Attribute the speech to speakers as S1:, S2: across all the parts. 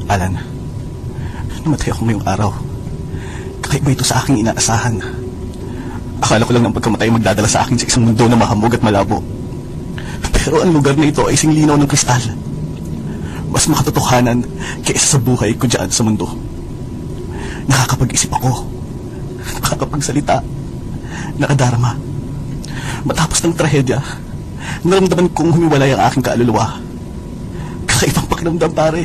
S1: Alan, namatay ako ngayong araw. Kakaiba ito sa aking inaasahan. Akala ko lang ng pagkamatay magdadala sa akin sa isang mundo na mahamog at malabo. Pero ang lugar na ito ay singlinaw ng kristal. Mas makatotohanan kaysa sa buhay ko dyan sa mundo. Nakakapag-isip ako. Nakakapagsalita. Nakadarama. Matapos ng trahedya, naramdaman kong humiwalay ang aking kaluluwa. Kakaibang pakiramdam, pare.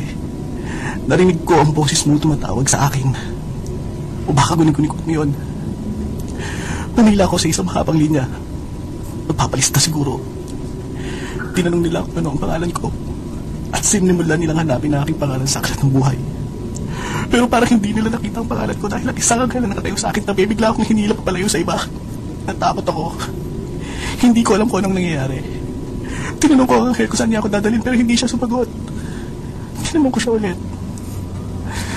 S1: Narinig ko ang boses mo tumatawag sa akin. O baka gunig-gunig ko ngayon. Pumila ko sa isang mahabang linya. Magpapalista siguro. Tinanong nila kung ano ang pangalan ko. At sinimulan nilang hanapin ang aking pangalan sa aklat ng buhay. Pero parang hindi nila nakita ang pangalan ko dahil ang isang anghel na nakatayo sa akin na bibigla akong hinila papalayo sa iba. Natakot ako. Hindi ko alam kung anong nangyayari. Tinanong ko ang anghel kung saan niya ako dadalhin pero hindi siya sumagot. Tinanong ko siya ulit.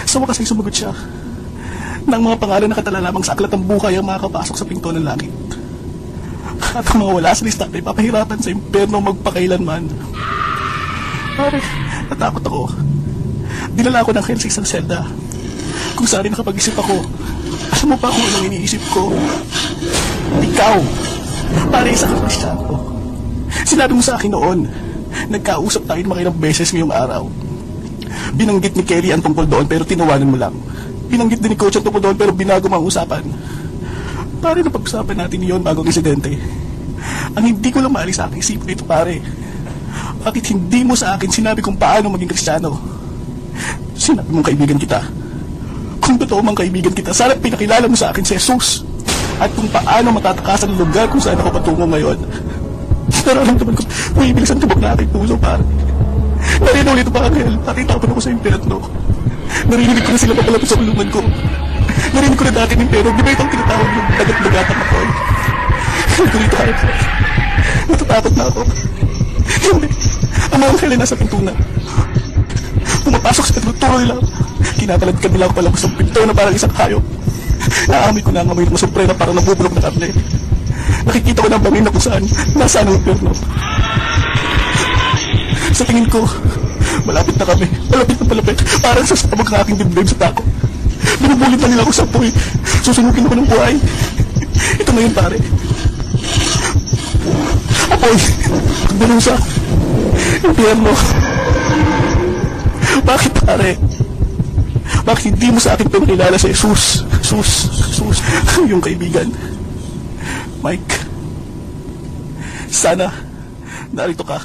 S1: Sa wakas ay sumagot siya. Nang mga pangalan na katala lamang sa aklat ng buhay ang makakapasok sa pinto ng langit. At ang mga wala sa listahan ay papahirapan sa impyerno magpakailanman. Pare, natakot ako. Dinala ako ng hell sa isang selda. Kung saan rin nakapag-isip ako. Alam mo pa kung anong iniisip ko? Ikaw, pare isa kang Kristyano. Sinabi mo sa akin noon, nagkausap tayo ng mga ilang beses ngayong araw. Binanggit ni Kelly ang tungkol doon pero tinawanan mo lang. Binanggit din ni Coach ang tungkol doon pero binago mo ang usapan. Pare, napag-usapan natin yun bago ang insidente. Ang hindi ko lang maalis sa aking isip ito, pare. Bakit hindi mo sa akin sinabi kung paano maging Kristiyano? Sinabi mong kaibigan kita. Kung totoo mang kaibigan kita, sana pinakilala mo sa akin si Jesus. At kung paano matatakasan ang lugar kung saan ako patungo ngayon. Nararamdaman ko, bumibilis ang tubok na aking puso, pare. Narino ulit ang anghel, natitapon ako sa impyerno. Narinig ko na sila papalapit sa kulungan ko. Narinig ko na dati ng pero, di ba itong tinatawag yung dagat-dagatan ako? Nagulitahan ko. Natatakot na ako. Hindi. Ang mga anghel ay nasa pinto na. Pumapasok sa pinuturo nila. Kinatalagkan nila ako palabas ng pinto na parang isang hayop. Naamoy ko na ang amoy ng masupre na parang nabubulok na kable. Nakikita ko na ang bangin na kung saan nasaan ang impyerno. Sa tingin ko, malapit na kami. Malapit na palapit. Parang sasabog ng aking dibdib sa tako. Binubulit na nila ako sa apoy. Susunugin ako ng buhay. Ito na yun, pare. Apoy. Balusa. Impyerno. Bakit, pare? Bakit hindi mo sa akin pinakilala si Jesus? Jesus. Yung kaibigan. Mike. Sana narito ka.